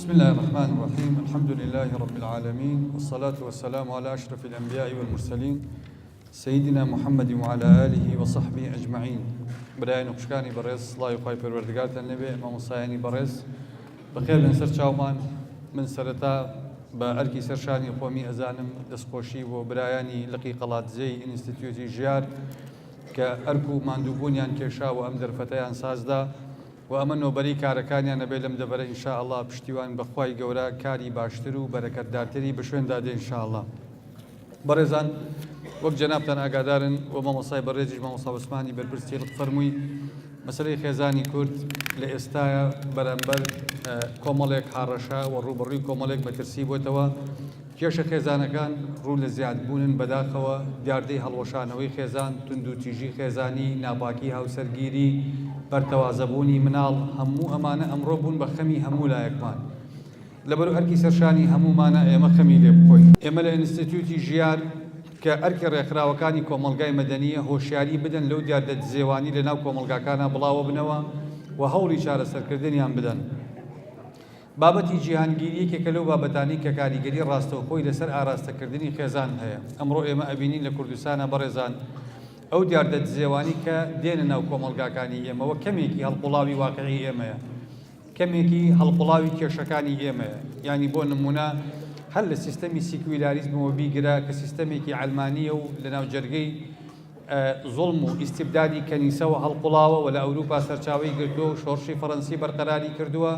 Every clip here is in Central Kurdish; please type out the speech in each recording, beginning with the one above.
بسم الله الرحمن الرحيم الحمد لله رب العالمين والصلاة والسلام على أشرف الأنبياء والمرسلين سيدنا محمد وعلى آله وصحبه أجمعين. برای نقشکانی بەڕێز سڵاوی خوای پەروەردگارتان لەبێ مامۆستایانی بەڕێز بەخێر بن سەر چاومان. من سەرەتا بە ئەرکی سەرشانی خۆمی ئەزانم دەستخۆشی بۆ برایانی لقی قەڵاتزەی ئینستیتیوتی ژیار کە ئەرک و ماندووبوونیان کێشا و ئەم دەرفەتەیان سازدا و ئەمە نۆبەری کارەکانیان نەبێ لەم دەبەرە ئینشاءالله پشتیوان بەخوای گەورە کاری باشتر و بەرەکەتدارتری بەشوێندا دێ ئینشاءالله. بەڕێزان وەک جەنابتان ئاگادارن و مامۆستای بەڕێزیش مامۆستا عوسمانی بەرپرس تێڵق فەرمووی مەسەلەی خێزانی کورد لە ئێستایە بەرامبەر کۆمەڵێک هاڕەشە و ڕوبەڕووی کۆمەڵێک مەترسی بۆتەوە. کێشە خێزانەکان ڕوو لە زیادبوونن بەداخەوە، دیاردەی هەڵوەشانەوەی خێزان، تونند و تیژی خێزانی، ناپاکی هاوسەرگیری، بەرتەوازەبوونی مناڵ، هەموو ئەمانە ئەمڕۆ بوون بە خەمی هەموو لایەکمان. لەبەر ئەرکی سەرشانی هەمومانە ئێمە خەمی لێ بخۆین. ئێمە لە ئینستیتیوتی ژیار کە ئەرکی ڕێکخراوەکانی کۆمەلگای مەدەنیە هۆشیاری بدەن لەو دیاردە دزێوانی لە ناو کۆمەلگاکانە بڵاوە بنەوە و هەوڵی چارەسەرکردنیان بدەن. بابەتی جیهانگیریەکێکە لەو بابەتانی کە کاریگەری ڕاستەوخۆی لەسەر ئاراستەکردنی خێزان هەیە. ئەمڕۆ ئێمە ئەبینین لە کوردستانە بەڕێزان ئەو دیاردە دزێوانی کە دێنە ناو کۆمەلگاکانی ئێمەوە کەمێکی هەڵقوڵاوی واقعی ئێمەیە، کەمێکی هەڵقوڵاوی کێشەکانی ئێمەیە. ینی بۆ نمونە هەر لە سیستەمی سیکویلاریزمەوە بیگرە کە سیستەمێکی ئەلمانیە و لە ناو جەرگەی زوڵم و ئیستیبدادی کەنیسەوە هەڵقوڵاوە و لە ئەوروپا سەرچاوی گرتووە و شۆڕشی فەڕەنسی بەرقەراری کردووە.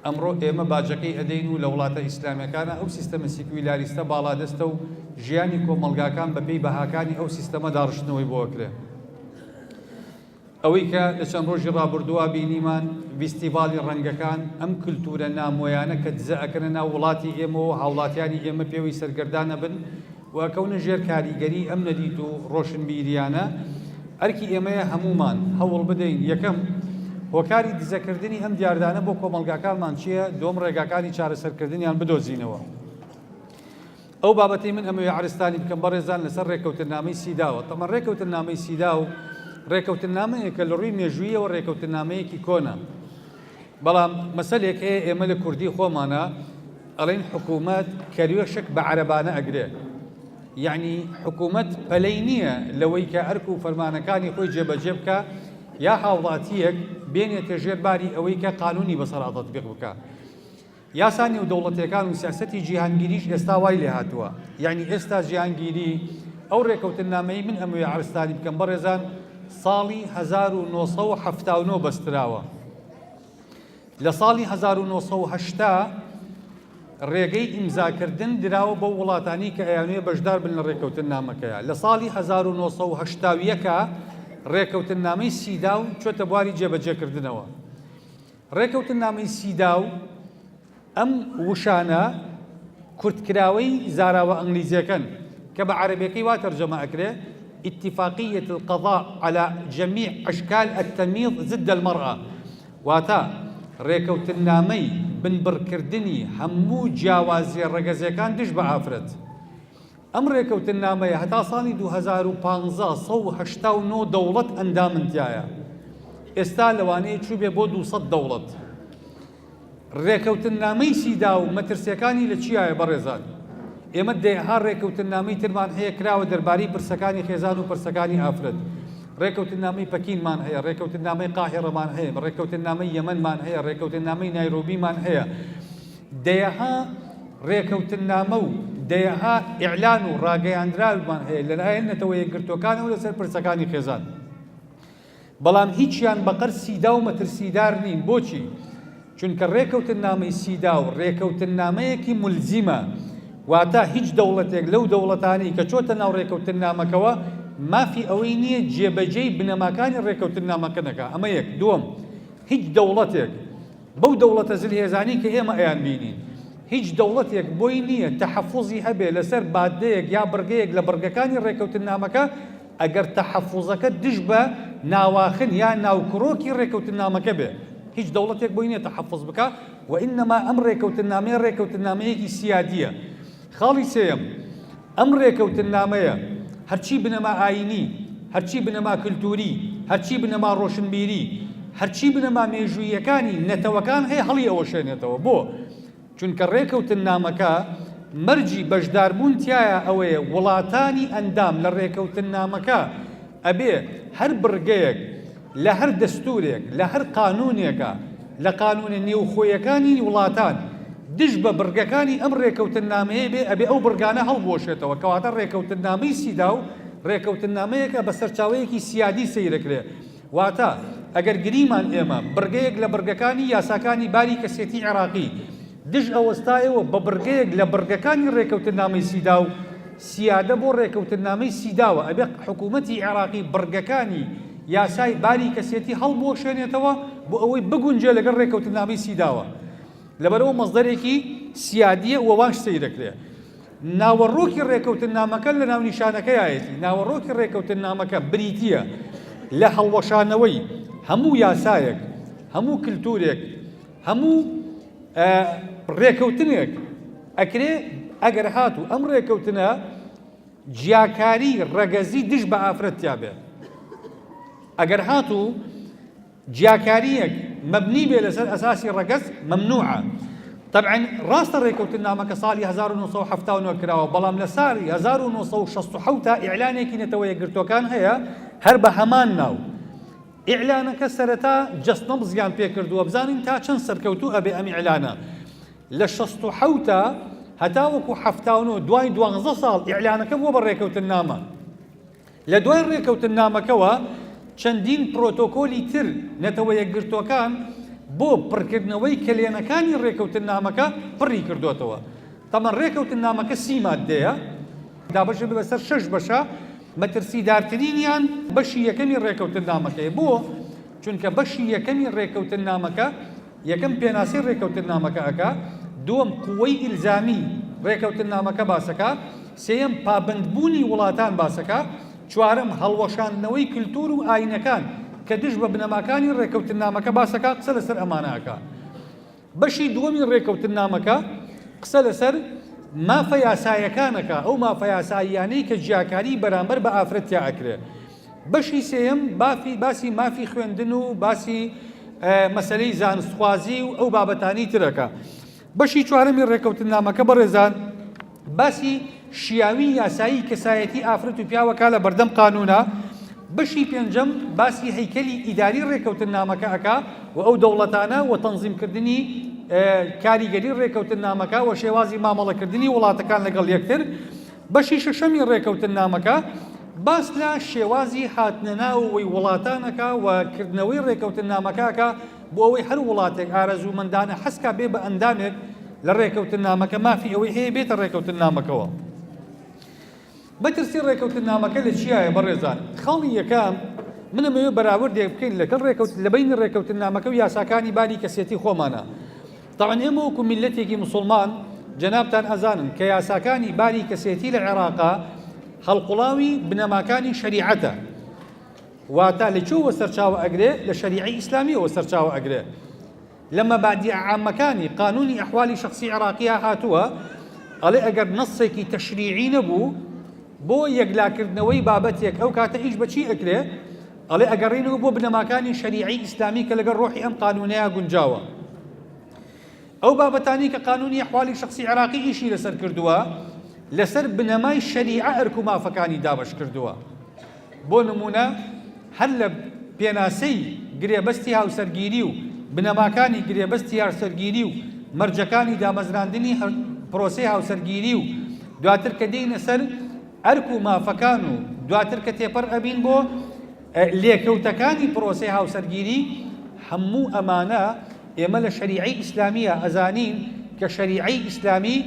ئەمڕۆ ئێمە باجەکەی ئەدەین و لە وڵاتە ئیسلامیەکانە ئەو سیستەمە سیکویلاریستە باڵادەستە و ژیانی کۆمەلگاکان بەپێی بەهاکانی ئەو سیستەمە داڕشتنەوەی بۆ ئەکرێ. ئەوەی کە لە چەند ڕۆژی ڕابردووە بینیمان فیستیڤاڵی ڕەنگەکان، ئەم کلتورە نامۆیانە کە دزە ئەکەنە ناو وڵاتی ئێمەوە هاوڵاتیانی ئێمە پێوەی سەرگەردانە بن و ئەکەونە ژێر کاریگەری ئەم نەدیت و ڕۆشنبیریانە. ئەرکی ئێمەیە هەمومان هەوڵ بدەین یەکەم هۆکاری دزەکردنی ئەم دیاردانە بۆ کۆمەلگاکانمان چییە، دۆم ڕێگاکانی چارەسەرکردنیان بدۆزینەوە. ئەو بابەتی من ئەمەوێ عەرزتانی بکەم بەڕێزان لەسەر ڕێکەوتنامەی سیداوە. تەمەن ڕێکەوتنامەی سیداو ڕێکەوتنامەیەکە لە ڕووی مێژوویەوە ڕێکەوتنامەیەکی کۆنە، بەڵام مەسەلێک هەیە ئێمە لە کوردی خۆمانە ئەڵێن حکوومەت کەروێشک بە عەرەبانە ئەگرێ. یعنی حکوومەت پەلەی نییە لەوەی کە ئەرک و فەرمانەکانی خۆی جێبەجێ بکە یا هاوڵاتیەک بێنێتە ژێرباری ئەوەی کە قانونی بەسەرا تەطبیق بکە. یاسانی و دەوڵەتیەکان و سیاسەتی جیهانگیریش ئێستا وای لێ هاتووە. یعنی ئێستا جیهانگیری ئەو ڕێکەوتنامەی من ئەمەوێ عەرزتانی بکەم بەڕێزان ساڵی 1970 بەستراوە. لە ساڵی 1970 ڕێگەی ئیمزاکردن دراوە بۆ وڵاتانی کە ئەیانوێ بەشدار بن لە ڕێکەوتنامەکەیە. لە ساڵی 1970 ڕێکەوتنامەی سیداو چۆتە بواری جێبەجێکردنەوە. ڕێکەوتنامەی سیداو ئەم وشانە کورتکراوەی زاراوە ئەنگلیزیەکەن کە بە عەرەبیەکەی وا تەرجەمە ئەکرێ اتفاقية القضاء على جميع أشكال التمييز ضد المرأة، واتا ڕێکەوتنامەی بنبڕکردنی هەموو جیاوازیە ڕەگەزیەکان دژ بە ئافرەت. ئەم ڕێکەوتنامەیە هەتا ساڵی 2015 189 دەوڵەت ئەندامنتیایە. ئێستا لەوانەیە چوبێ بۆ 200 دەوڵەت. ڕێکەوتنامەی سیدا و مەترسیەکانی لە چیایە بەڕێزان؟ ئێمە دەیها ڕێکەوتنامەی ترمان هەیە کراوە دەربارەی پرسەکانی خێزان و پرسەکانی ئافرەت. ڕێکەوتنامەی پەکینمان هەیە، ڕێکەوتنامەی قاهێڕەمان هەیە، ڕێکەوتنامەی یەمەنمان هەیە، ڕێکەوتنامەی نایرۆبیمان هەیە. دەیەها ڕێکەوتنامە و دەیەها ئیعلان و ڕاگەیاندراویمان هەیە لەلایەن نەتەوە یەکگرتوەکانەوە لەسەر پرسەکانی خێزان. بەڵام هیچیان بەقەر سیدا و مەترسیدار نین. بۆچی؟ چونکە ڕێکەوتنامەی سیدا و ڕێکەوتنامەیەکی مولزیمە، واتە هیچ دەوڵەتێک لەو دەوڵەتانی کە چۆتە ناو ڕێکەوتنامەکەوە مافی ئەوەی نییە جێبەجێی بنەماکانی ڕێکەوتنامەکە نەکا. ئەمە یەک. دووەم، هیچ دەوڵەتێک بەو دەوڵەتە زلهێزانی کە ئێمە ئەیان بینین، هیچ دەوڵەتێک بۆی نییە تەحەفوزی هەبێ لەسەر بادەیەک یا بڕگەیەک لە بڕگەکانی ڕێکەوتنامەکە ئەگەر تەحەفوزەکە دژ بە ناواخن یا ناوکڕۆکی ڕێکەوتنامەکە بێ. هیچ دەوڵەتێک بۆی نییە تەحەفوز بکە و ئینەما ئەم ڕێکەوتنامەیە ڕێکەوتنامەیەکی سیادیە. خاڵی سێیەم، ئەم ڕێکەوتنامەیە هەرچی بنەما ئاینی، هەرچی بنەما کلتوری، هەرچی بنەما ڕۆشنبیری، هەرچی بنەما مێژوویەکانی نەتەوەکان هەیە هەڵی ئەوە شوێنێتەوە. بۆ چونکە ڕێکەوتن نامەکە مەرجی بەشداربوون تایە ئەوەیە وڵاتانی ئەندام لە ڕێکەوتن نامەکە ئەبێ هەر بڕگەیەک لە هەر دەستورێک لە هەر قانونێکە لە قانونە نێوخۆیەکانی وڵاتان دژ بە بڕگەکانی ئەم ڕێکەوتن نامەیە بێ ئەبێ ئەو بڕگانە هەڵبۆشێتەوە کەواتە ڕێکەوتن نامەی سیدا و ڕێکەوتن نامەیەکە بە سەرچاوەیەکی سیادی سەیرەکرێ واتە ئەگەر گریمان ئێمە بڕگەیەک لە بڕگەکانی یاساکانی باری کەسێتی عێراقی دژ ئەوەستایەوە بە بڕگەیەک لە بڕگەکانی ڕێکەوتن نامەی سیدا و سیادە بۆ ڕێکەوتن نامەی سیداوە ئەبێ حکوومەتی عێراقی بڕگەکانی یاسای باری کەسێتی هەڵبۆشێنێتەوە بۆ ئەوەی بگونجێ لەگەڵ ڕێکەوتن نامەی سیداوە لەبەرەوە مەزدەرێکی سیادیە وەوانش سەیرەکرێ ناوەڕۆکی ڕێکەوتن نامەکە لە ناو نیشانەکەیەتی ناوەڕۆکی ڕێکەوتن نامەکە بریتیە لە هەڵوەشانەوەی هەموو یاسایەک هەموو کلتورێک هەموو ڕێکەوتنێک ئەکرێ ئەگەر هاتوو ئەم ڕێکەوتنە جیاکاری ڕەگەزی دژ بە ئافرەتیا بێ ئەگەر هاتوو جیاکاریەک مەبنی بێ لەسەر ئەساسی ڕەگەز مەمنوعە طبعا ڕاستە ڕێکەوتن نامەکە ساڵی 1970 کراوە بەڵام لە ساڵی 1960 ئیعلانێکی نەتەوە یەکگرتوەکان هەیە هەر بە هەمان ناو ئیعلانەکە سەرەتا جەست نەبزیان پێکردووە بزانین تا چەند سەرکەوتوو ئەبێ ئەم ئیعلانە لە 60 هەتا وەکو 79 دوای 12 ساڵ ئیعلانەکە بووە بە ڕێکەوتن نامە لە دوای ڕێکەوتن نامەکەوە چەندین پرۆتۆکۆلی تر نەتەوە یەکگرتوەکان بۆ پڕکردنەوەی کلێنەکانی ڕێکەوتن نامەکە پڕی کردوتەوە تەمەن ڕێکەوتن نامەکە 30 مادەیە دابەشە بەسەر 6 بەشە مەترسیدارترینیان بەشی یەکەمی ڕێکەوتن نامەکەی بۆ چونکە بەشی یەکەمی ڕێکەوتن نامەکە یەکەم پێناسی ڕێکەوتن نامەکە ئەکا دووەم قووەی ئیلزامی ڕێکەوتن نامەکە باسەکە سێیەم پابندبوونی وڵاتان باسەکە چوارەم هەڵوەشاندنەوەی کلتور و ئاینەکان کە دژ بە بنەماکانی ڕێکەوتن نامەکە باسەکە قسە لەسەر ئەمانەکە بەشی دووەمی ڕێکەوتن نامەکە قسە لەسەر مافە یاسایەکانەکە ئەو مافە یاساییانەی کە جیاکاری بەرامبەر بە ئافرەتیا ئەکرێ بەشی سێیەم باسی مافی خوێندن و باسی مەسەلەی زانستخوازی و ئەو بابەتانی ترەکە بەشی چوارەمی ڕێکەوتن نامەکە بەڕێزان باسی شیاوی یاسایی کەسایەتی ئافرەت و پیاوەکە لە بەردەم قانونە بەشی پێنجەم باسی هەیکەلی ئیداری ڕێکەوتن نامەکە ئەکا و ئەو دەوڵەتانە و تەنزیمکردنی کاریگەری ڕێکەوتن نامەکە و شێوازی مامەڵەکردنی وڵاتەکان لەگەڵ یەکتر بەشی شەشەمی ڕێکەوتن نامەکە باس لە شێوازی هاتنەناوەوەی وڵاتانەکە و کردنەوەی ڕێکەوتن نامەکەکە بۆ ئەوەی هەر وڵاتێک ئارەزوومەندانە حەسکا بێ بە ئەندامێک لە ڕێکەوتن نامەکە مافی ئەوەی هەیە بێتە ڕێکەوتن نامەکەوە بەترسی ڕێکەوتن نامەکە لە چیایە بەڕێزان خاڵی یەکەم منەمەوێ بەراوردێک بکەین لەگەڵ لەبین ڕێکەوتن نامەکە و یاساکانی باری کەسێتی خۆمانە طبعا ئێمە وەکو میلەتێکی مسلمان جەنابتان ئەزانن کە یاساکانی باری کەسێتی لە عێراقا هەڵقوڵاوی بنەماکانی شەریعەتە واتە لەکوێوە سەرچاوە ئەگرێ لە شەریعەی ئیسلامیەوە سەرچاوە ئەگرێ لە مەبادیع عامەکانی قانونی ئەحوالی شەخسی عێراقیە هاتووە ئەڵێ ئەگەر نەسێکی تەشریعی نەبوو بۆ یەکلاکردنەوەی بابەتێک ئەو کاتە ئیش بەچی ئەکرێ ئەڵێ ئەگەڕێنەوە بۆ بنەماکانی شەریعەی ئیسلامی کە لەگەڵ ڕۆحی ئەم قانونەیە گونجاوە ئەو بابەتانی کە قانونی ئەحوالی شەخسی عێراقی ئیشی لەسەر کردووە لەسەر بنەمای شەریعە ئەرک و مافەکانی دابەش کردووە بۆ نمونە هەر لە پێناسەی گرێبەستی هاوسەرگیری و بنەماکانی گرێبەستی هاوسەرگیری و مەرجەکانی دامەزراندنی پرۆسەی هاوسەرگیری و دواتر کە دێنە سەر ئەرک و مافەکان و دواتر کە تێپەر ئەبین بۆ لێکەوتەکانی پرۆسەی هاوسەرگیری هەموو ئەمانە ئێمە لە شەریعەی ئیسلامیە ئەزانین کە شەریعەی ئیسلامی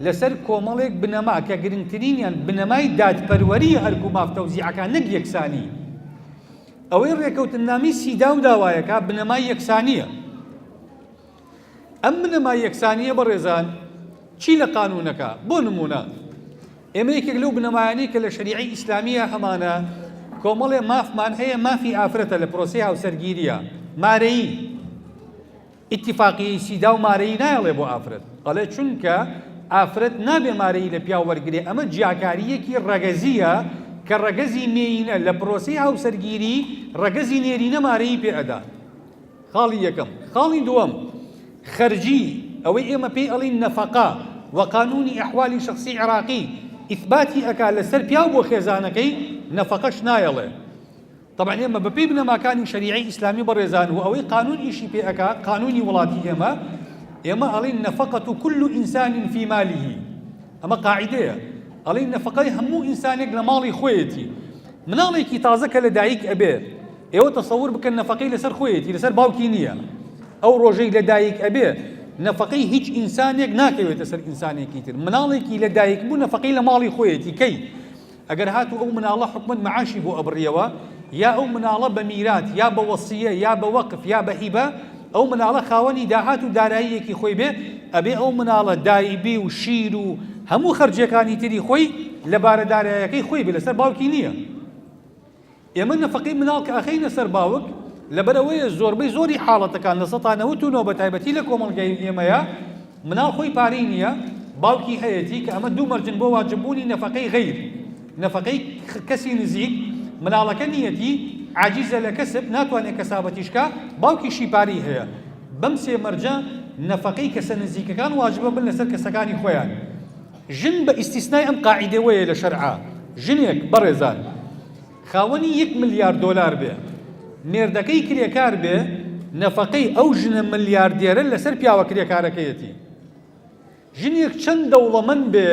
لەسەر کۆمەڵێک بنەما کە گرنگترینیان بنەمای دادپەروەری هەرک و ماف تەوزیعەکان نەک یەکسانی ئەوەی ڕێکەوتن نامی سیدا و داوایەکە بنەمای یەکسانیە ئەم بنەمای یەکسانیە بەڕێزان چی لە قانونەکە بۆ نمونە ئێمە یەکێک لەو بنەمایانی کە لە شەریعەی ئیسلامیە هەمانە کۆمەڵێ مافمان هەیە مافی ئافرەتە لە پرۆسەی هاوسەرگیریە مارەیی ئیتیفاقیەی سیدا و مارەیی نایڵێ بۆ ئافرەت ئەڵێ چونکە ئافرەت نابێ مارەی لە پیاو وەرگێ ئەمە جیاکاریەکی ڕەگەزیە کە ڕەگەزی مێینە لە پرۆسەی هاوسەرگیری ڕەگەزی نێرینە مارەی پێ ئەدا خاڵی یەکەم خاڵی دووەم خەرجی ئەوەی ئێمە پێی ئەڵین نەفەقا و قانونی ئەحوالی شخصی عراقی ئیثباتی ئەکا لەسەر پیاو بۆ خێزانەکەی نەفەقەش نایەڵێ. طبعا ئێمە بەپێی بنەماکانی شەریعەی ئیسلامی بەڕێزان و ئەوەی قانون ئیشی پێ ئەکا قانونی وڵاتی ئێمە ئەڵین نەفەقەت كل إنسان في ماله، ئەمە قاعدەیە، ئەڵین نەفەقەی هەموو ئینسانێک لە ماڵی خۆیەتی. مناڵێکی تازە کە لە دایک ئەبێ ئێوە تەسەوور بکەن نەفەقەی لەسەر خۆیەتی، لەسەر باوکی نییە. ئەو ڕۆژەی لە دایک ئەبێ نەفەقەی هیچ ئینسانێک ناکەوێتە سەر ئینسانێکی تر. مناڵێکی لە دایک بوو نەفەقەی لە ماڵی خۆیەتی کەی ئەگەر هاتو ئەو مناڵە حکومت معاشی بۆ ئەبڕیەوە، یا ئەو مناڵە بە میرات یا بە وەسیە یا بە وەقف یا بە هیبە، ئەو مناڵە خاوەنی داهات و داراییەکی خۆی بێ، ئەبێ ئەو مناڵە دایبی و شیر و هەموو خەرجیەکانی تری خۆی لەبارە داراییەکەی خۆی بێ، لەسەر باوکی نییە. ئێمە نەفەقەی مناڵ کە ئەخەینە سەر باوک لەبەرەوەیە زۆربەی زۆری حاڵەتەکان لە ١٩٩ بە تایبەتی لە کۆمەڵگەی ئێمەیە مناڵ خۆی پارەی نییە، باوکی هەیەتی کە ئەمە دوو مەرجن بۆ واجببوونی نەفەقەی غەیر، نەفەقەی کەسی نزیک. مناڵەکە نیەتی عاجیزە لە کەسب، ناتوانێت کەسابەتیشکا، باوکیشی پارەی هەیە. بەم سێ مەرجە نەفەقەی کەسە نزیکەکان واجبە بن لەسەر کەسەکانی خۆیان. ژن بە ئیستیسنای ئەم قاعیدەوەیە لە شەرعا، ژنێک بەڕێزان خاوەنی 1 ملیار دۆلار بێ، مێردەکەی کرێکار بێ، نەفەقەی ئەو ژنە ملیاردێرە لەسەر پیاوە کرێکارەکەیەتی. ژنێک چەند دەوڵەمەند بێ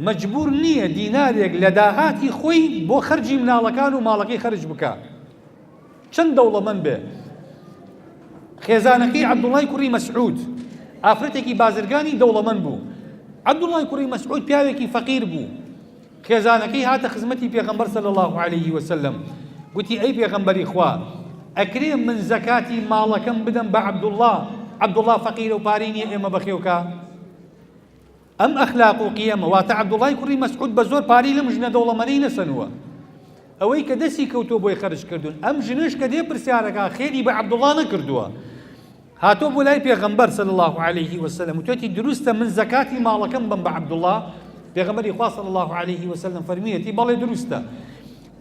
مەجبور نییە دینارێک لە داهاتی خۆی بۆ خەرجی مناڵەکان و ماڵەکەی خەرج بکە، چەند دەوڵەمەند بێ. خێزانەکەی عەبدوڵای کوڕی مەسعود ئافرەتێکی بازرگانی دەوڵەمەند بوو. عەبدوڵای کوڕی مەسعود پیاوێکی فەقیر بوو. خێزانەکەی هاتە خزمەتی پێغەمبەر صلی الله عليه وسلم، گوتی ئەی پێغەمبەری خوا، ئەکرێ من زەکاتی ماڵەکەم بدەم بە عەبدوڵا فەقیرە و پارەی نییە ئێمە بەخێوکە. ئەم ئەخلاق و قیەمە واتە عەبدوڵای کوڕی مەسعود بە زۆر پارەی لەم ژنە دەوڵەمەندەی نەسەنووە، ئەوەی کە دەستی کەوتۆ بۆی خەرج کردوون. ئەم ژنش کە دێ پرسیارەکە خێری بە عەبدوڵا نەکردووە، هاتۆ بۆ لای پێغەمبەر صلی الله عليه وسلم وتوێتی دروستە من زەکاتی ماڵەکەم بم بە عەبدوڵا؟ پێغەمبەری خوا صلی الله عليه وسلم فەرمیەتی بەڵێ دروستە.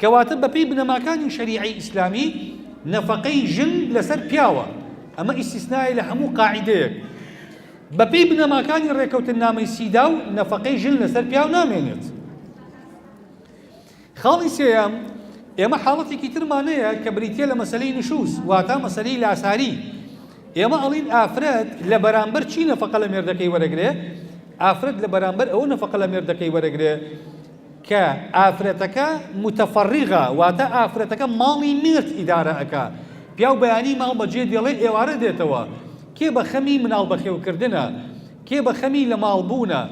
کەواتە بەپێی بنەماکانی شەریعەی ئیسلامی نەفەقەی ژن لەسەر پیاوە، ئەمە ئیستیسنای لە هەموو قاعیدەیەک. بەپێی بنەماکانی ڕێکەوتنامەی سیداو نەفەقەی ژن لەسەر پیاو نامێنێت. خاڵی سێیەم، ئێمە حاڵەتێکی ترمانەیە کە بریتیە لە مەسەلەی نشوس، واتە مەسەلەی لاساری. ئێمە ئەڵین ئافرەت لە بەرامبەر چی نەفەقە لە مێردەکەی وەرەگرێ؟ ئافرەت لە بەرامبەر ئەوە نەفەقە لە مێردەکەی وەرەگرێ کە ئافرەتەکە متەفەڕیغە، واتە ئافرەتەکە ماڵی مێرد ئیدارە ئەکا. پیاو بەیانی ماڵ بەجێ دێڵێ ئێوارە دێتەوە، کێ بە خەمی مناڵ بەخێوکردنە، کێ بە خەمی لە ماڵبوونە،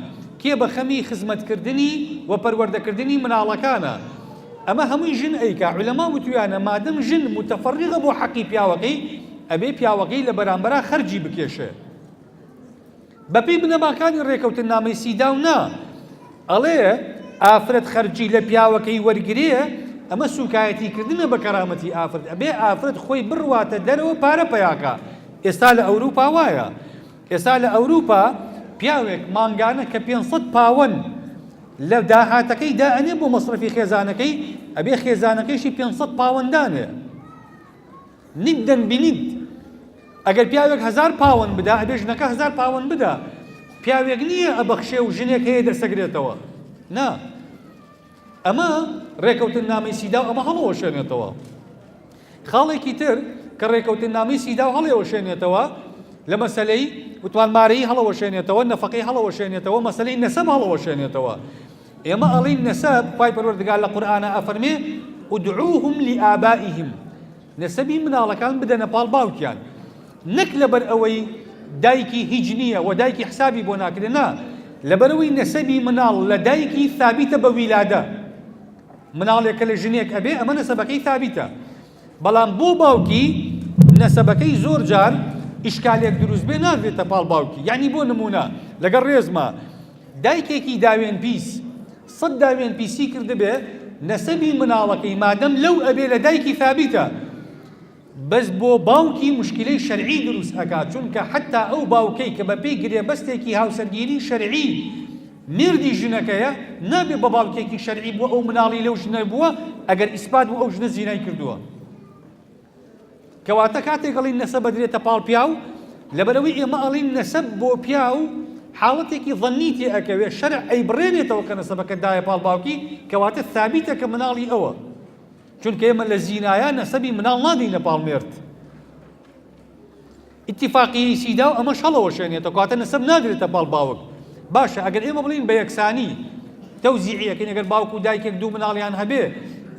کێ بە خەمی خزمەتکردنی و پەروەردەکردنی مناڵەکانە. ئەمە هەمووی ژن ئەیکا. عولەما وتویانە مادەم ژن متەفەڕیغە بۆ حەقی پیاوەکەی، ئەبێ پیاوەکەی لە بەرامبەرا خەرجی بکێشێ. بەپێی بنەماکانی ڕێکەوتنامەی سیداو نا ئەڵێ ئافرەت خەرجی لە پیاوەکەی وەرگرێ، ئەمە سوکایەتیکردنە بە کەرامەتی ئافرەت. ئەبێ ئافرەت خۆی بڕواتە دەرەوە پارە پەیاکە. ئێستا لە ئەوروپا وایە، ئێستا لە ئەوروپا پیاوێک مانگانە کە 500 پاوەند لە داهاتەکەی دائەنێ بۆ مەصرفی خێزانەکەی، ئەبێ خێزانەکەیشی 500 پاوەندانێ نیدەن بینید. ئەگەر پیاوێک 1000 پاوەند بدا، ئەبێ ژنەکە 1000 پاوەند بدا. پیاوێک نییە ئەبەخشێ و ژنێک هەیە دەسەگرێتەوە، نا. ئەمە ڕێکەوتنامەی سیداو ئەمە هەڵەوەشێنێتەوە. خاڵێکی تر کە ڕێکەوتنامەی سیداو هەڵەوەشێنێتەوە لە مەسەلەی وتوانمارەیی هەڵەوەشێنێتەوە، نەفەقەی هەڵەوەشێنێتەوە، مەسەلەی نەسەب هەڵەوەشێنێتەوە. ئێمە ئەڵین نەسەب، خوای پەروەردگار لە قورئانە ئەفەرمێ ئودعوهم لئابائهم، نەسەبی مناڵەکان بدەنە پاڵ باوکیان، نەک لەبەر ئەوەی دایکی هیچ نییە و دایکی حسابی بۆ ناکرێ، نا، لەبەرەوەی نەسەبی مناڵ لە دایکی ثابتە بە ویلادە. مناڵێکە لە ژنێک ئەبێ ئەمە نەسەبەکەی ثابتە، بەڵام بۆ باوکی نەسەبەکەی زۆر جار ئیشکالێک دروست بێ ناردێتە پاڵ باوکی. یعنی بۆ نمونە لەگەڵ ڕێزمە دایکێکی داوێن پیس 100 داوێن پیسی کردبێ، نەسەبی مناڵەکەی مادەم لەو ئەبێ لە دایکی ثابتە، بەس بۆ باوکی مشکلەی شەرعی دروست ئەکات، چونکە حتا ئەو باوکەی کە بەپێی گرێبەستێکی هاوسەرگیری شەرعی مێردی ژنەکەیە، نابێ بە باوکێکی شەرعی بووە ئەو مناڵی لەو ژنە بووە ئەگەر ئیسپات بوو ئەو ژنە زینای کردووە. کەواتە کاتێک گەڵی نەسەب بدرێتە پاڵ پیاو، لەبەرەوەی ئێمە ئەڵین نەسەب بۆ پیا و حاڵەتێکی ظەنی تێ ئەکەوێ شەرع ئەیبڕێنێتەوە کە نەسەبەکە دایە پاڵ باوکی کەواتە ثابیتە کە مناڵی ئەوە چونکە ئێمە لە زینایە نەسەبی مناڵ نادەینە پاڵمێرد اتفاقیەی سیداو ئەمە شەڵەوە شوێنێتە کەواتە نەسەب نادرێتە پاڵ باوک باشە ئەگەر ئێمە بڵین بە یەکسانی تەوزیعیەکەین ئەگەر باوک و دایکێک دوو مناڵیان هەبێ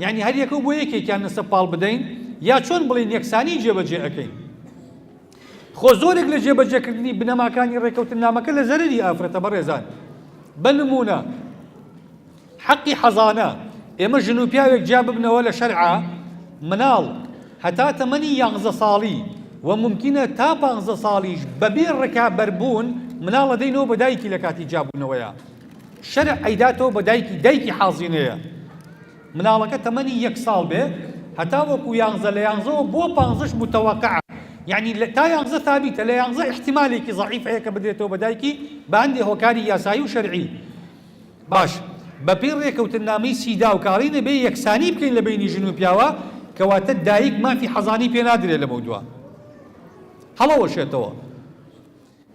یعنی هەر یەکە بۆ یەکێکیان نەسەب پاڵ بدەین یا چۆن بڵین یەکسانی جێبەجێ ئەەکەین خۆ زۆرێک لە جێبەجێکردنی بنەماکانی ڕێکەوتنامەکە لە زەرری ئافرەتە بەڕێزان بە نمونە حەقی حەزانە ئێمە ژن و پیاوێک جا ببنەوە لە شەرعا مناڵ هەتا تەمەنی 11 ساڵی و ممکنە تا 15 ساڵیش بەبێ ڕێکابەربوون مناڵە دەینەوە بە دایکی لە کاتی جابوونەوەیە شەرع ئەیداتەوە بە دایکی حازینەیە مناڵەکە تەمەنی 1 ساڵ بێ هەتا وەکو 11 لە 11 بۆ 15 متەوەقع يعني تا 11 ثابتة لا 11 احتمالي ضعيف هيك بديته بدايكي باندي هوكاري ياساي وشرعي باش ببير ريكوتنامي سيدا وكارين بي يكساني بكين لبيني جنوب ياوا كواتد دايك ما في حزاني بي نادر لموضوع هلا وشيتوا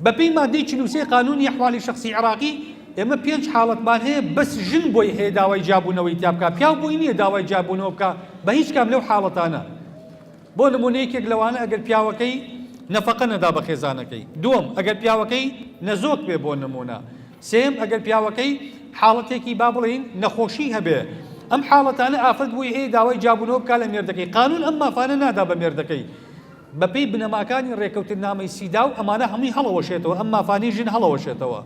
ببين ما دي تشنوسي قانوني احوالي شخصي عراقي اما بينج حالت بان هي بس جن بوي هي داوي جابونوي تابكا بياو بويني داوي جابونو بكا بهيش كام لو حالتانا بۆ نمونەیەکێک لەوانە ئەگەر پیاوەکەی نەفەقە نەدا بە خێزانەکەی دووەم ئەگەر پیاوەکەی نەزۆک بێ بۆ نمونە سێم ئەگەر پیاوەکەی حاڵەتێکی با بڵین نەخۆشی هەبێ ئەم حاڵەتانە ئافرەت بووی هەیە داوای جابوونەوە بکا لە مێردەکەی قانون ئەم مافانە نادا بە مێردەکەی بەپێی بنەماکانی ڕێکەوتنامەی سیدا و ئەمانە هەمووی هەڵەوەشێتەوە ئەم مافانی ژن هەڵەوەشێتەوە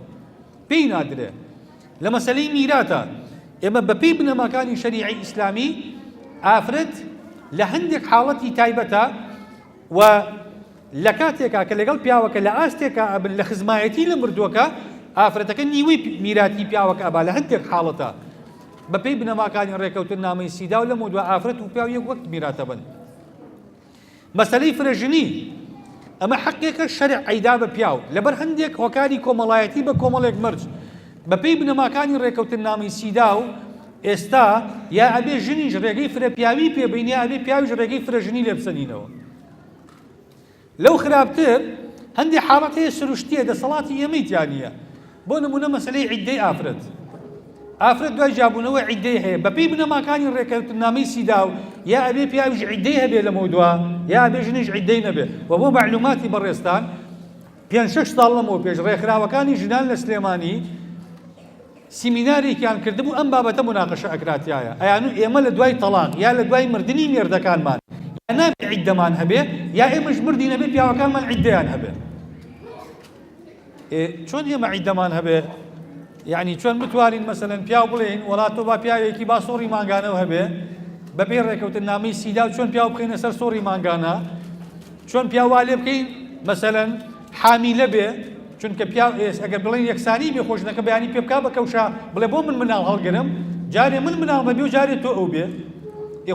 پێی نادرێ لە مەسەلەی میراتە ئێمە بەپێی بنەماکانی شەریعی ئیسلامی ئافرەت لە هەندێک حاڵەتی تایبەتە و لە کاتێکا کە لەگەڵ پیاوەکە لە ئاستێکە ئەبن لە خزمایەتی لە مردووەکە ئافرەتەکە نیوەی میراتی پیاوەکە ئەبا لە هەندێک حاڵەتە بەپێی بنەماکانی ڕێکەوتنامەی سیدا و لە مودووە ئافرەت و پیاو یەک وەک میراتە بن مەسەلەی فرەژنی ئەمە حەقێکە شەرع ئەیدا بە پیاو لەبەر هەندێک هۆکاری کۆمەڵایەتی بە کۆمەڵێک مرج بەپێی بنەماکانی ڕێکەوتنامەی سیدا و ئێستا یا ئەبێ ژنیش ڕێگەی فرە پیاوی پێبینی ئەبێ پیاویش ڕێگەی فرەژنی لێ بسەنینەوە لەو خراپتر هەندێک حاڵەت هەیە سروشتیە دەسەڵاتی ئێمەی تیانە بۆ نمونە مەسەلەی عیددەی ئافرەت دوای جابوونەوە عیددەی هەیە بەپێی بنەماکانی ڕێکەوتنامەی سیدا و یا ئەبێ پیاویش عیددەی هەبێ لەمەوە دووە یا ئەبێ ژنیش عیددەی نەبێ و بۆ معلوماتی بەڕێستان 5-6 ساڵ لەمەوە پێش ڕێکخراوەکانی ژنان لە سلێمانی سیمینارێکیان کردبوو ئەم بابەتە مناقەشە ئەکراتیایە ئەیانو ئێمە لە دوای تەلاق یا لە دوای مردنی مێردەکانمان یا نابێ عیددەمان هەبێ یا ئێمەش مردی نەبێ پیاوەکانمان عیددەیان هەبێ چۆن ئێمە عیددەمان هەبێ یعنی چۆن بتوانین مەسەلەن پیاو بڵێن وڵات تۆ با پیاوێکی با سۆڕی مانگانەوە هەبێ بەپێی ڕێکەوتنامەی سیدا و چۆن پیاو بخینە سەر سۆڕی مانگانە چۆن پیاوا لێ بکەین مەسەلەن حامیلە بێ چونکە پیاو ئەگەر بڵێن یەکسانی بێ خۆشنەکە بەیانی پێ بکا بە کەوشا بڵێ بۆ من مناڵ هەڵگرم جارێ من مناڵ بەبێ و جارێ تۆ ئەو بێ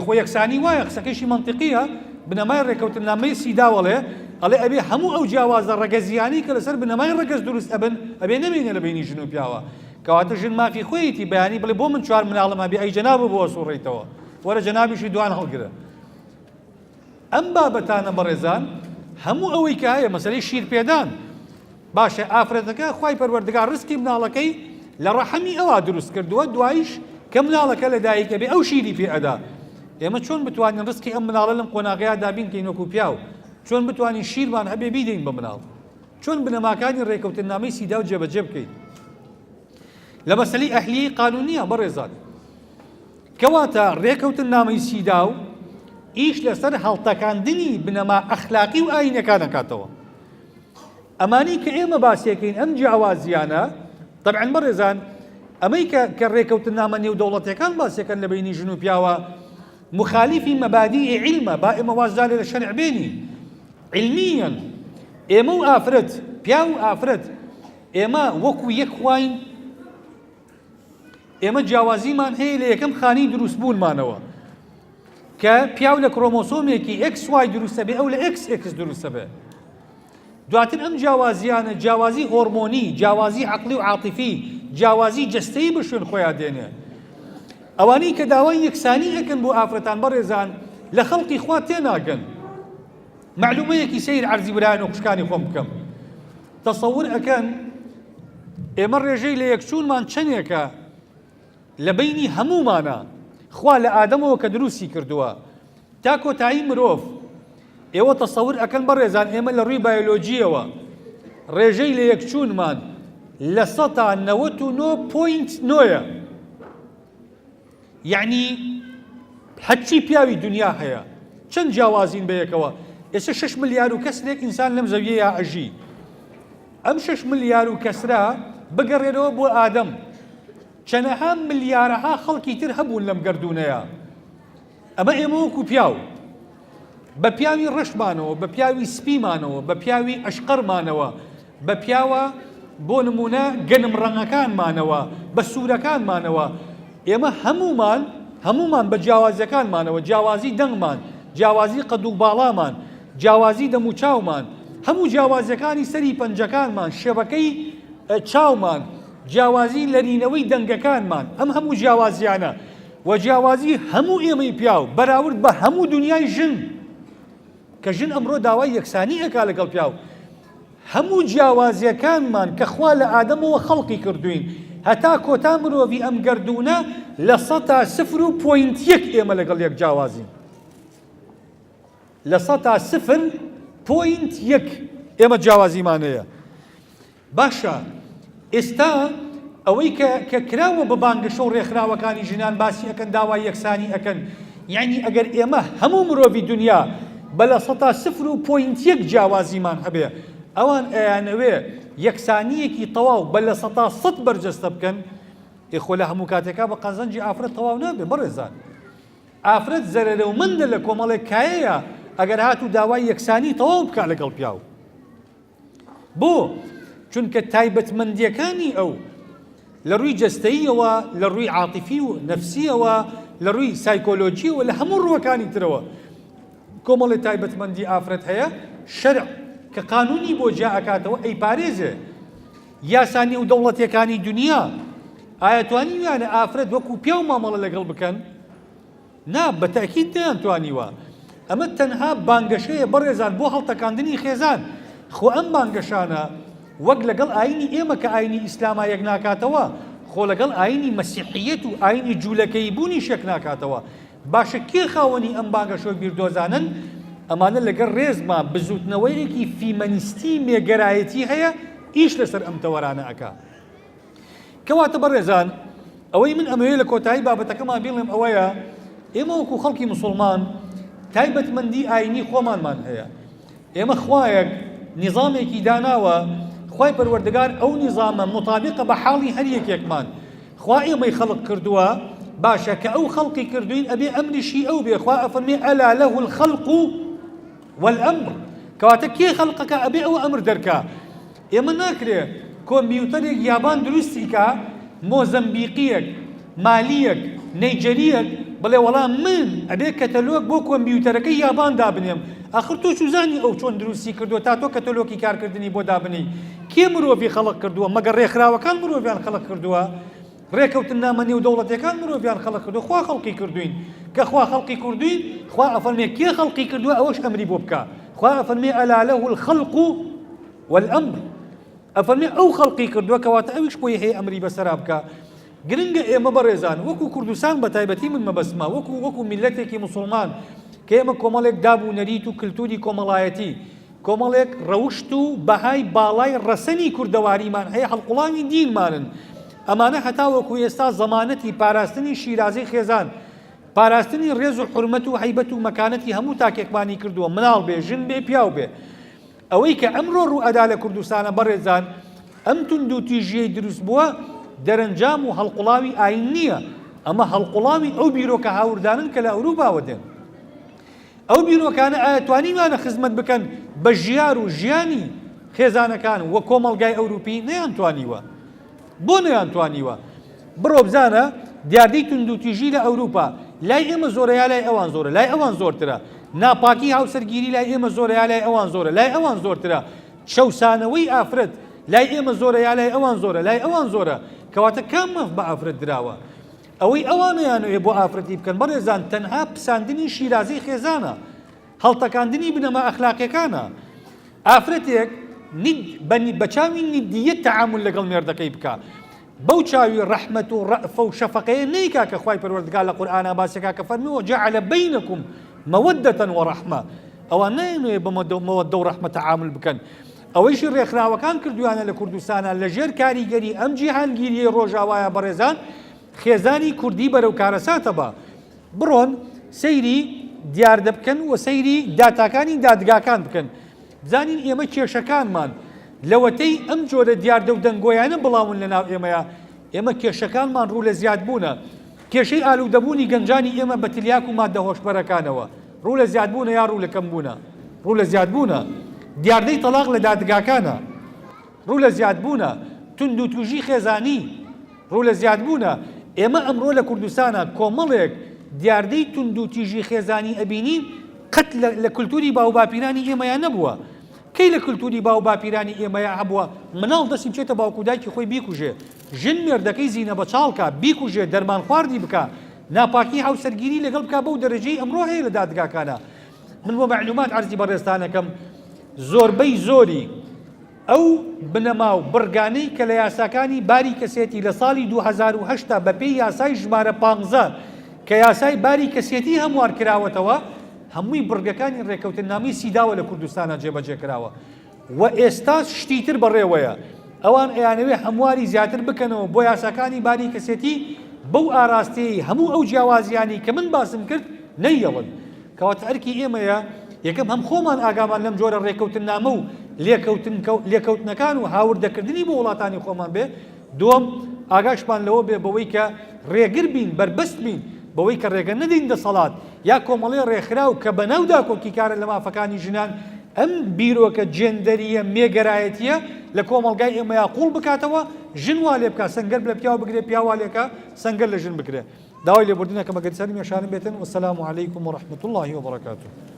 خۆ یەکسانی وایە قسەکەیشی منطقیە بنەمای ڕێکەوتنامەی سیدا وەڵێ ئەڵێ ئەبێ هەموو ئەو جیاوازە ڕەگەزیانی کە لەسەر بنەمای ڕەگەز دروست ئەبن ئەبێ نەبینە لە بینی ژن و پیاوە کەواتە ژن مافی خۆیەتی بەیانی بڵێ بۆ من 4 مناڵم هەبێ ئەی جەنابە بۆ سوڕێیتەوە وەرە جەنابیشی دوان هەڵگرە ئەم بابەتانە بەڕێزان هەموو ئەوەی کە هەیە مەسەلەی شیرپێدان باشە ئافرەتەکە خوای پەروەردگار ڕزقی مناڵەکەی لە ڕەحەمی ئەوە دروست کردووە دوایش کە مناڵەکە لە دایکە بێ ئەو شیری پێ ئەدا ئێمە چۆن بتوانین ڕزقی ئەم مناڵە لەم قۆناغەیە دابین کەین وەکو پیاو چۆن بتوانین شیرمان هەبێ بیدەین بە مناڵ چۆن بنەماکانی ڕێکەوتنامەی سیدا و جێبەجێ بکەین لە مەسەلەی ئەهلیەی قانونیە بەڕێزان کەواتە ڕێکەوتنامەی سیدا و ئیش لەسەر هەڵتەکاندنی بنەما ئەخلاقی و ئاینەکان دەکاتەوە ئەمانی کە ئێمە باسیەکەین ئەم جیاوازیانە طبعاً بەڕێزان ئەمەی کە ڕێکەوتنامە نێودەوڵەتیەکان باسیەکەن لە بینی ژن و پیاوە مخالفی مەبادیئ علمە با ئێمە وازدارێ لە شەرع بێنین علمیەن ئێمە و ئافرەت پیاو و ئافرەت ئێمە وەکو یەک خواین ئێمە جیاوازیمان هەیە لە یەکەم خانی دروست بوونمانەوە کە پیاو لە کرۆمۆسۆمێکی XY دروستە بێ ئەو لە XX دروستە بێ دواتر ئەم جیاوازیانە جیاوازی هۆرمۆنی جیاوازی عەقلی و عاتیفی جیاوازی جەستەیی بەشوێن خۆیان دێنێ ئەوانەی کە داوای یەکسانی ئەکەن بۆ ئافرەتان بەڕێزان لە خەڵقی خوا تێناگەن معلومەیەکی سەیر عەرزی برایان و خوشکانی خۆم بکەم تەسەور ئەکەن ئێمە ڕێژەی لە یەکچوونمان چەندێکە لە بینی هەمومانە خوا لە ئادەمەوە کە دروستی کردووە تا کۆتایی مرۆڤ ئێوە تەسەور ئەکەن بەڕێزان ئێمە لە ڕووی بایۆلۆجیەوە ڕێژەی لە یەکچوونمان لە 99.9 یعنی حەچی پیاوی دنیا هەیە چەند جیاوازین بەیەکەوە ئێستا 6 ملیار و کەس لێک ئینسان لەم زەویەیە ئەژی ئەم 6 ملیار و کەسرا بگەڕێنەوە بۆ ئادەم چەنەها ملیارەها خەڵکی تر هەبوون لەم گەردونەیە ئەمە ئێمە وەکو پیاو بە پیاوی ڕەشمانەوە بە پیاوی سپیمانەوە بە پیاوی ئەشقەرمانەوە بە پیاوە بۆ نمونە گەنم ڕەنگەکانمانەوە بە سوورەکانمانەوە ئێمە هەمومان بە جیاوازیەکانمانەوە جیاوازی دەنگمان جیاوازی قەد و باڵامان جیاوازی دەموچاومان هەموو جیاوازیەکانی سەری پەنجەکانمان شێوەکەی چاومان جیاوازی لەرینەوەی دەنگەکانمان ئەم هەموو جیاوازیانە و جیاوازی هەموو ئێمەی پیاو بەراورد بە هەموو دنیای ژن کە ژن ئەمڕۆ داوای یەکسانی ئەکا لەگەڵ پیاو هەموو جیاوازیەکانمان کە خوا لە ئادەمەوە خەڵقی کردوین هەتا کۆتا مرۆڤی ئەم گەردونە لە 0.1 ئێمە لەگەڵ یەک جیاوازین لە 0.1 ئێمە جیاوازیمانەیە باشە ئێستا ئەوەی کە کراوە بە بانگەشە و ڕێکخراوەکانی ژنان باسی ئەکەن داوای یەکسانی ئەکەن یعنی ئەگەر ئێمە هەموو مرۆڤی دنیا بە لە 0.1 جیاوازیمان هەبێ ئەوان ئەیانەوێ یەکسانیەکی تەواو بە لە 100 بەرجەستە بکەن ئێخۆ لە هەموو کاتێکا بە قازەنجی ئافرەت تەواو نابێ بەڕێزان ئافرەت زەرەرەومەندە لە کۆمەڵێک کایەیە ئەگەر هاتوو داوای یەکسانی تەواو بکە لەگەڵ پیاو بۆ چونکە تایبەتمەندیەکانی ئەو لە ڕووی جەستەییەوە لە ڕووی عاتیفی و نەفسیەوە لە ڕووی سایکۆلۆجیەوە لە هەموو ڕووەکانی ترەوە کۆمەڵی تایبەتمەندی ئافرەت هەیە شەرع کە قانونی بۆ جا ئەکاتەوە ئەیپارێزێ یاسانی و دەوڵەتیەکانی دنیا ئایا توانیویانە ئافرەت وەکو پیا و مامەڵە لەگەڵ بکەن نا بەتەکید دەیانتوانیوە ئەمە تەنها بانگەشەیە بەڕێزان بۆ هەڵتەکاندنی خێزان خۆ ئەم بانگەشانە وەک لەگەڵ ئاینی ئێمە کە ئاینی ئیسلاما یەک ناکاتەوە خۆ لەگەڵ ئاینی مەسیحیەت و ئاینی جوولەکەی بوونی شەک ناکاتەوە باشە کێ خاوەنی ئەم بانگەشۆ بیردۆزانن ئەمانە لەگەڵ ڕێزما بزوتنەوەیەکی فیمەنیستی مێگەرایەتی هەیە ئیش لەسەر ئەم تەوەرانە ئەکا کەواتە بەڕێزان ئەوەی من ئەمەوێ لە کۆتایی بابەتەکەمان بڵێم ئەوەیە ئێمە وەکو خەڵکی موسڵمان تایبەتمەندی ئاینی خۆمانمان هەیە ئێمە خوایەک نظامێکی داناوە خوای پەروەردگار ئەو نظامە مطابقە بە حاڵی هەر یەکێکمان خوا ئێمەی خەڵق کردووە باشە کە ئەو خەڵقی کردوین ئەبێ ئەمریشی ئەو بێ خوا ئەفەرمێ ئەلا لەه الخەلق والئەمر کەواتە کێ خەڵقەکە ئەبێ ئەو ئەمر دەرکا ئێمە ناکرێ کۆمپیوتەرێک یابان دروستی کە مۆزەمبیقیەک مالیەک نەیجەریەک بڵێ وەڵام من ئەبێ کەتەلۆگ بۆ کۆمپیوتەرەکەی یابان دابنێم ئاخر تۆ چوزانی ئەو چۆن دروستی کردووە تا تۆ کەتەلۆگی کارکردنی بۆ دابنی کێ مرۆڤی خەڵق کردووە مەگەر ڕێکخراوەکان مرۆڤیان خەڵق کردووە ڕێکەوتن نامە نێو دەوڵەتەکان مرۆڤیان خەڵق کردووە خوا خەڵقی کردوین کە خوا خەڵقی کردوین خوا ئەفەرمێ کێ خەڵقی کردووە ئەوەش ئەمری بۆ بکە خوا ئەفەرمێ ئەلا لەه الخەلق والئەمر ئەفەرمێ ئەو خەڵقی کردووە کەواتە ئەویش بۆی هەیە ئەمری بەسەرا بکە گرنگە ئێمە بەڕێزان وەکو کوردستان بە تایبەتی من مەبەسمە وەکو میلەتێکی موسڵمان کە ئێمە کۆمەڵێک دابوونەریت و کلتوری کۆمەڵایەتی کۆمەڵێک ڕەوشت و بەهای باڵای ڕەسەنی کوردەواریمان هەیە هەڵقوڵانی دینمانن ئەمانە هەتا وەکو ئێستا زەمانەتی پاراستنی شیرازەی خێزان پاراستنی ڕێز و حورمەت و هەیبەت و مەکانەتی هەموو تاکێکمانی کردووە مناڵ بێ ژن بێ پیاو بێ ئەوەی کە ئەمڕۆ ڕوو ئەدا لە کوردستانە بەڕێزان ئەم تونند و تیژەی دروست بووە دەرەنجام و هەڵقوڵاوی ئاین نییە ئەمە هەڵقوڵاوی ئەو بیرۆکە هاوردانن کە لە ئەوروپاوە دێن ئەو بیرۆکانە ئایا توانیوانە خزمەت بکەن بە ژیار و ژیانی خێزانەکان وە کۆمەڵگای ئەوروپی نەیانتوانیوە بۆ نەیانتوانیوە بڕۆ بزانە دیاردەی تونند و تیژی لە ئەوروپا لای ئێمە زۆرە یا لای ئەوان زۆرە لای ئەوان زۆرترە ناپاکی هاوسەرگیری لای ئێمە زۆرە یا لای ئەوان زۆرە لای ئەوان زۆرترە شەوسانەوەی ئافرەت لای ئێمە زۆرە یا لای ئەوان زۆرە لای ئەوان زۆرە کەواتە کام مەف بە ئافرەت دراوە ئەوەی ئەوانەیانەوێ بۆ ئافرەتی بکەن بەڕێزان تەنها پساندنی شیرازەی خێزانە هەڵتەکاندنی بنەما ئەخلاقیەکانە ئافرەتێک بە چاوی نیدیەت تەعامل لەگەڵ مێردەکەی بکە بەو چاوی ڕەحمەت و ڕەئفە و شەفەقەیە نەیکا کە خوای پەروەردگار لە قورئانە باسێکا کە فەرمووە جەعەلە بەینەکوم مەوەدەتەن وەڕەحمە ئەوان نایەنوێ بە مەوەدە و ڕەحمە تەعامل بکەن ئەوەیشی ڕێکخراوەکان کردویانە لە کوردستانە لەژێر کاریگەری ئەم جیهانگیریە ڕۆژاوایە بەڕێزان خێزانی کوردی بەرەو کارەساتە بە بڕۆن سەیری دیار دەبکەن و سەیری داتاکانی دادگاکان بکەن بزانین ئێمە کێشەکانمان لەوەتەی ئەم جۆرە دیاردە و دەنگۆیانە بڵاون لە ناو ئێمەیە ئێمە کێشەکانمان ڕوو لە زیادبوونە کێشەی ئالوودەبوونی گەنجانی ئێمە بە تلیاک و مادە هۆشبەرەکانەوە ڕوو لە زیادبوونە یا ڕوو لە کەمبوونە ڕوو لە زیادبوونە دیاردەی تەلاق لە دادگاکانە ڕوو لە زیادبوونە تند و توژی خێزانی ڕوو لە زیادبوونە ئێمە ئەمڕۆ لە کوردستانە کۆمەڵێک دیاردەی تند و تیژی خێزانی ئەبینین قەت لە کولتوری باو باپیرانی ئێمەیان نەبووە کەی لە کولتوری باو باپیرانی ئێمەیە هەبووە مناڵ دەستی بچێتە باوکو دایکی خۆی بیکوژێ ژن مێردەکەی زینە بە چاڵکە بیکوژێ دەرمان خواردی بکە ناپاکی هاوسەرگیری لەگەڵ بکە بەو دەرەجەی ئەمڕۆ هەیە لە دادگاکانە من بۆ معلومات عەرزی بەڕێستانەکەم زۆربەی زۆری ئەو بنەما و بڕگانەی کە لە یاساکانی باری کەسێتی لە ساڵی 2008 بە پێی یاسای ژمارە 15 کە یاسای باری کەسێتی هەموار کراوەتەوە هەمووی بڕگەکانی ڕێکەوتننامەی سیداوە لە کوردستانە جێبەجێ کراوە و ئێستا شتیتر بەڕێوەیە ئەوان ئەیانەوێ هەمواری زیاتر بکەنەوە بۆ یاساکانی باری کەسێتی بەو ئاراستەیەی هەموو ئەو جیاوازیانی کە من باسم کرد نەیەڵن کەواتە ئەرکی ئێمەیە یەکەم هەم خۆمان ئاگامان لەم جۆرە ڕێکەوتننامە و لێکەوتنەکان و هاوردەکردنی بۆ وڵاتانی خۆمان بێ دووەم ئاگاشمان لەوە بێ بەوەی کە ڕێگر بین بربەست بین بەوەی کە ڕێگە نەدەین دەسەڵات یا کۆمەڵێ ڕێکخراو کە بەناودا کۆکیکارە لە مافەکانی ژنان ئەم بیرۆکە جێندەریە مێگەرایەتیە لە کۆمەڵگای ئێمەیە قوڵ بکاتەوە ژن وا لێ بکات سەنگەر لە پیاو بگرێ پیاوا لێکە سەنگەر لە ژن بکرێ داوای لێبوردنەکە مەگەری سەرمی شانم بێتن وەسەلام عەلەیکوم وەڕەحمەتوڵڵاهی وبەڕەکاتوه